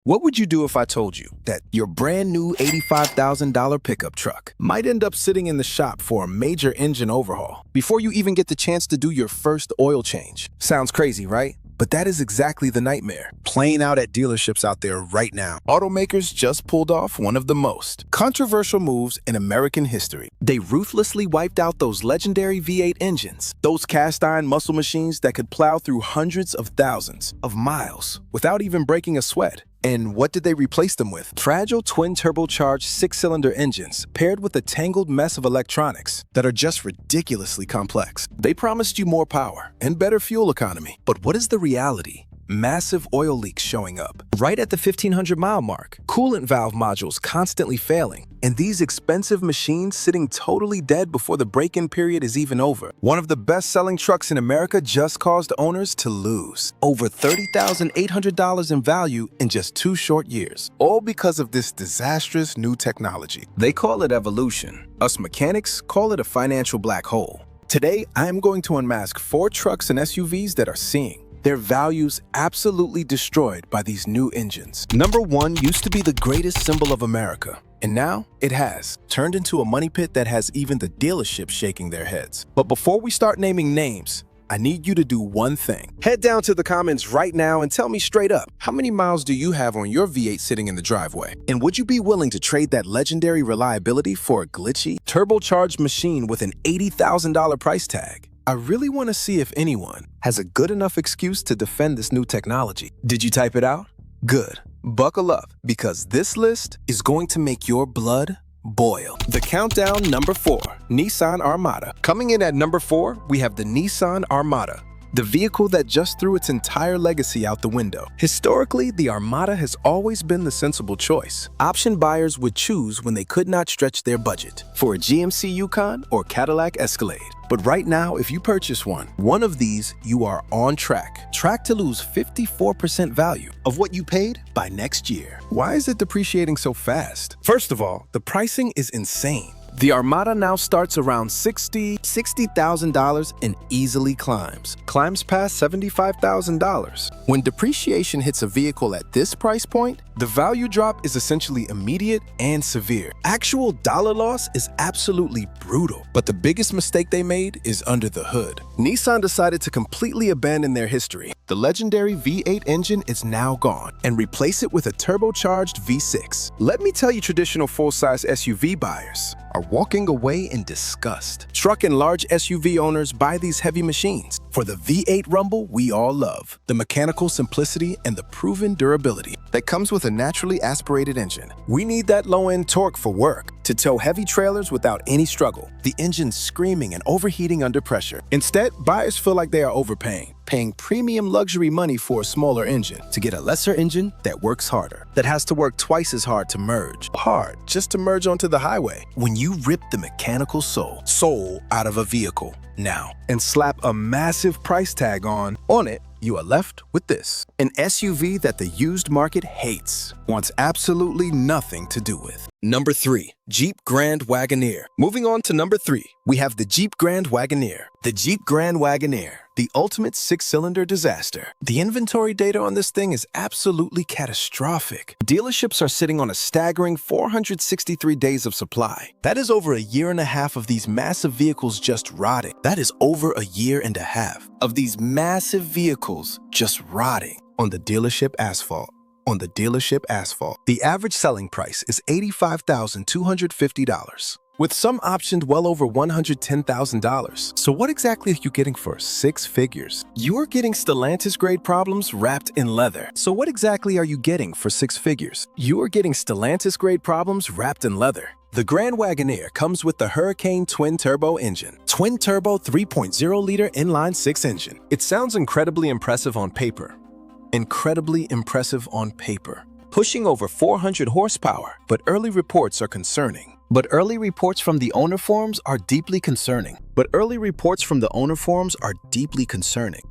What would you do if I told you that your brand new $85,000 pickup truck might end up sitting in the shop for a major engine overhaul before you even get the chance to do your first oil change? Sounds crazy, right? But that is exactly the nightmare playing out at dealerships out there right now. Automakers just pulled off one of the most controversial moves in American history. They ruthlessly wiped out those legendary V8 engines, those cast-iron muscle machines that could plow through hundreds of thousands of miles without even breaking a sweat. And what did they replace them with? Fragile twin-turbocharged six-cylinder engines paired with a tangled mess of electronics that are just ridiculously complex. They promised you more power and better fuel economy. But what is the reality? Massive oil leaks showing up right at the 1,500-mile mark, coolant valve modules constantly failing, and these expensive machines sitting totally dead before the break-in period is even over. One of the best-selling trucks in America just caused owners to lose over $30,800 in value in just 2 short years, all because of this disastrous new technology. They call it evolution. Us mechanics call it a financial black hole. Today, I am going to unmask 4 trucks and SUVs that are seeing their values absolutely destroyed by these new engines. Number 1 used to be the greatest symbol of America, and now it has turned into a money pit that has even the dealerships shaking their heads. But before we start naming names, I need you to do one thing. Head down to the comments right now and tell me straight up, how many miles do you have on your V8 sitting in the driveway? And would you be willing to trade that legendary reliability for a glitchy, turbocharged machine with an $80,000 price tag? I really want to see if anyone has a good enough excuse to defend this new technology. Did you type it out? Good. Buckle up, because this list is going to make your blood boil. The countdown number 4, Nissan Armada. Coming in at number 4, we have the Nissan Armada, the vehicle that just threw its entire legacy out the window. Historically, the Armada has always been the sensible choice. Option buyers would choose when they could not stretch their budget for a GMC Yukon or Cadillac Escalade. But right now, if you purchase one of these, you are on track to lose 54% value of what you paid by next year. Why is it depreciating so fast? First of all, the pricing is insane. The Armada now starts around $60,000 and easily climbs past $75,000. When depreciation hits a vehicle at this price point, the value drop is essentially immediate and severe. Actual dollar loss is absolutely brutal. But the biggest mistake they made is under the hood. Nissan decided to completely abandon their history. The legendary V8 engine is now gone and replace it with a turbocharged V6. Let me tell you, traditional full-size SUV buyers are walking away in disgust. Truck and large SUV owners buy these heavy machines for the V8 rumble we all love, the mechanical simplicity and the proven durability that comes with a naturally aspirated engine. We need that low-end torque for work, to tow heavy trailers without any struggle, the engine screaming and overheating under pressure. Instead, buyers feel like they are overpaying, paying premium luxury money for a smaller engine to get a lesser engine that works harder, that has to work twice as hard to merge. Hard just to merge onto the highway. When you rip the mechanical soul out of a vehicle now and slap a massive price tag on it, you are left with this. An SUV that the used market hates, wants absolutely nothing to do with. Number 3, Jeep Grand Wagoneer. Moving on to number 3, we have the Jeep Grand Wagoneer. The Jeep Grand Wagoneer, the ultimate 6-cylinder disaster. The inventory data on this thing is absolutely catastrophic. Dealerships are sitting on a staggering 463 days of supply. That is over a year and a half of these massive vehicles just rotting. That is over a year and a half of these massive vehicles just rotting on the dealership asphalt. The average selling price is $85,250. with some optioned well over $110,000. So what exactly are you getting for 6 figures? You're getting Stellantis-grade problems wrapped in leather. So what exactly are you getting for 6 figures? You're getting Stellantis-grade problems wrapped in leather. The Grand Wagoneer comes with the Hurricane twin-turbo engine. Twin-turbo 3.0-liter inline-6 engine. It sounds incredibly impressive on paper. Pushing over 400 horsepower, but early reports are concerning. Early reports from the owner forums are deeply concerning.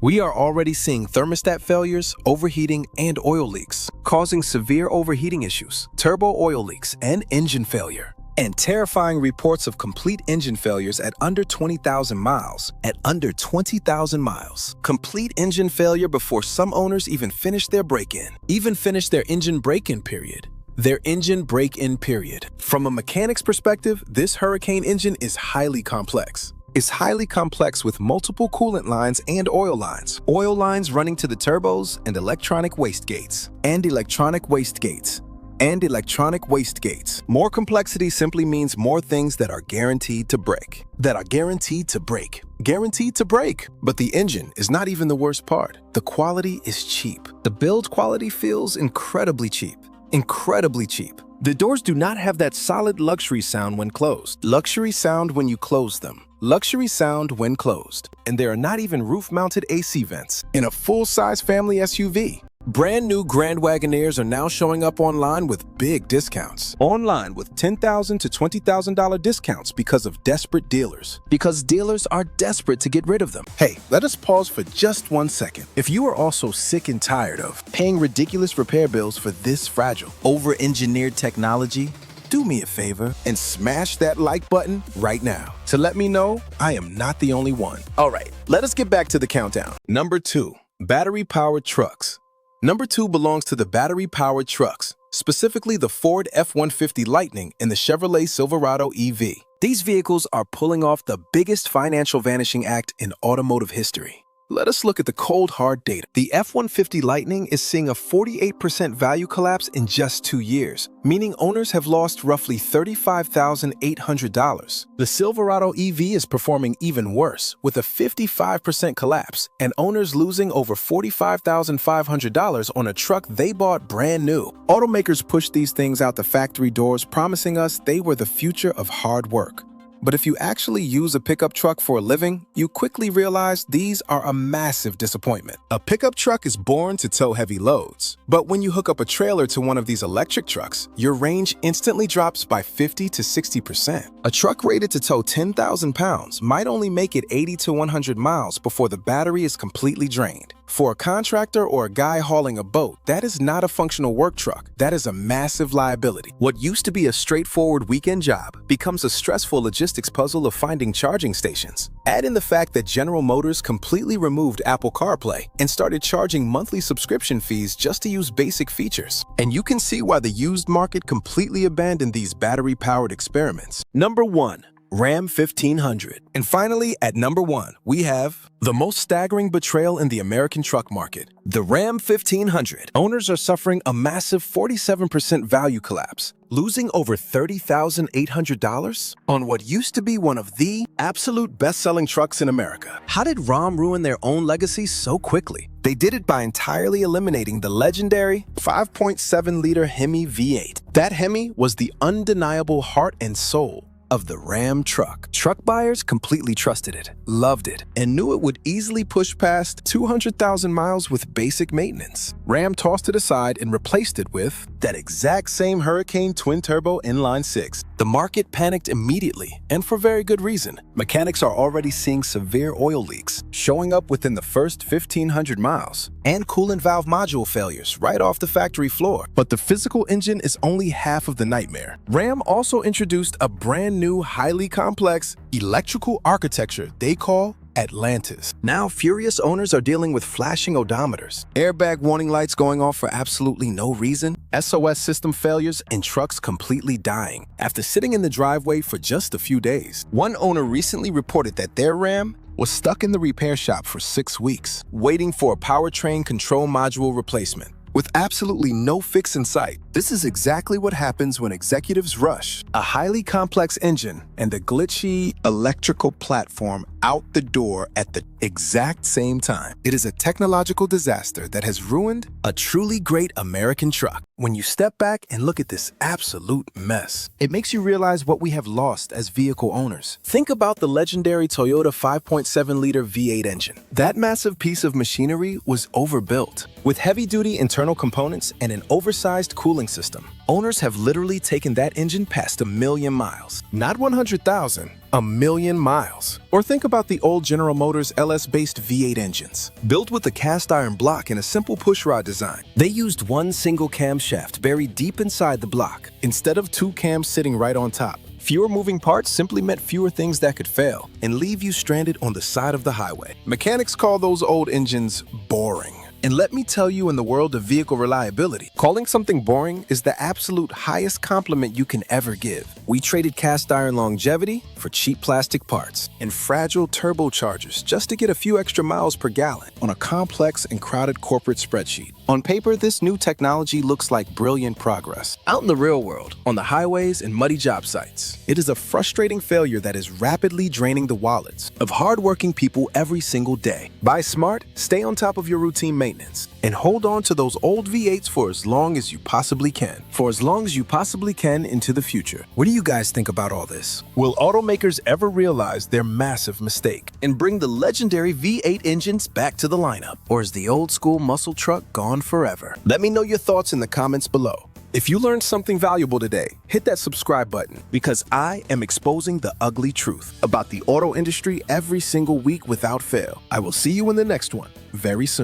We are already seeing thermostat failures, overheating, and oil leaks, causing severe overheating issues, turbo oil leaks, and engine failure. And terrifying reports of complete engine failures at under 20,000 miles. At under 20,000 miles. Complete engine failure before some owners even finish their break-in. Even finish their engine break-in period. Their engine break-in period. From a mechanic's perspective, this Hurricane engine is highly complex. It's highly complex with multiple coolant lines and oil lines. Oil lines running to the turbos and electronic wastegates. And electronic wastegates. And electronic wastegates. More complexity simply means more things that are guaranteed to break. That are guaranteed to break. Guaranteed to break. But the engine is not even the worst part. The quality is cheap. The build quality feels incredibly cheap. Incredibly cheap. The doors do not have that solid luxury sound when closed. Luxury sound when you close them. Luxury sound when closed. And there are not even roof-mounted AC vents in a full-size family SUV. Brand new Grand Wagoneers are now showing up online with big discounts. Online with $10,000 to $20,000 discounts because of desperate dealers. Because dealers are desperate to get rid of them. Hey, let us pause for just 1 second. If you are also sick and tired of paying ridiculous repair bills for this fragile, over-engineered technology, do me a favor and smash that like button right now to let me know I am not the only one. All right, let us get back to the countdown. Number 2, battery-powered trucks. Number 2 belongs to the battery-powered trucks, specifically the Ford F-150 Lightning and the Chevrolet Silverado EV. These vehicles are pulling off the biggest financial vanishing act in automotive history. Let us look at the cold, hard data. The F-150 Lightning is seeing a 48% value collapse in just 2 years, meaning owners have lost roughly $35,800. The Silverado EV is performing even worse, with a 55% collapse, and owners losing over $45,500 on a truck they bought brand new. Automakers pushed these things out the factory doors, promising us they were the future of hard work. But if you actually use a pickup truck for a living, you quickly realize these are a massive disappointment. A pickup truck is born to tow heavy loads. But when you hook up a trailer to one of these electric trucks, your range instantly drops by 50 to 60%. A truck rated to tow 10,000 pounds might only make it 80 to 100 miles before the battery is completely drained. For a contractor or a guy hauling a boat, that is not a functional work truck. That is a massive liability. What used to be a straightforward weekend job becomes a stressful logistics puzzle of finding charging stations. Add in the fact that General Motors completely removed Apple CarPlay and started charging monthly subscription fees just to use basic features. And you can see why the used market completely abandoned these battery-powered experiments. Number 1. Ram 1500. And finally, at number 1, we have the most staggering betrayal in the American truck market, the Ram 1500. Owners are suffering a massive 47% value collapse, losing over $30,800 on what used to be one of the absolute best-selling trucks in America. How did Ram ruin their own legacy so quickly? They did it by entirely eliminating the legendary 5.7-liter Hemi V8. That Hemi was the undeniable heart and soul of the Ram truck. Truck buyers completely trusted it, loved it, and knew it would easily push past 200,000 miles with basic maintenance. Ram tossed it aside and replaced it with that exact same Hurricane twin-turbo inline-6. The market panicked immediately, and for very good reason. Mechanics are already seeing severe oil leaks, showing up within the first 1,500 miles, and coolant valve module failures right off the factory floor. But the physical engine is only half of the nightmare. Ram also introduced a brand new, highly complex electrical architecture they call Atlantis. Now, furious owners are dealing with flashing odometers, airbag warning lights going off for absolutely no reason, SOS system failures, and trucks completely dying after sitting in the driveway for just a few days. One owner recently reported that their Ram was stuck in the repair shop for 6 weeks, waiting for a powertrain control module replacement, with absolutely no fix in sight. This is exactly what happens when executives rush a highly complex engine and a glitchy electrical platform out the door at the exact same time. It is a technological disaster that has ruined a truly great American truck. When you step back and look at this absolute mess, it makes you realize what we have lost as vehicle owners. Think about the legendary Toyota 5.7-liter V8 engine. That massive piece of machinery was overbuilt, with heavy-duty internal components and an oversized cooling system. Owners have literally taken that engine past 1 million miles. Not 100,000, 1 million miles. Or think about the old General Motors LS-based V8 engines. Built with a cast iron block and a simple pushrod design, they used one single camshaft buried deep inside the block, instead of 2 cams sitting right on top. Fewer moving parts simply meant fewer things that could fail and leave you stranded on the side of the highway. Mechanics call those old engines boring. And let me tell you, in the world of vehicle reliability, calling something boring is the absolute highest compliment you can ever give. We traded cast iron longevity for cheap plastic parts and fragile turbochargers just to get a few extra miles per gallon on a complex and crowded corporate spreadsheet. On paper, this new technology looks like brilliant progress. Out in the real world, on the highways and muddy job sites, it is a frustrating failure that is rapidly draining the wallets of hardworking people every single day. Buy smart, stay on top of your routine maintenance, and hold on to those old V8s for as long as you possibly can. For as long as you possibly can into the future. What do you guys think about all this? Will automakers ever realize their massive mistake and bring the legendary V8 engines back to the lineup? Or is the old school muscle truck gone forever? Let me know your thoughts in the comments below. If you learned something valuable today, hit that subscribe button because I am exposing the ugly truth about the auto industry every single week without fail. I will see you in the next one very soon.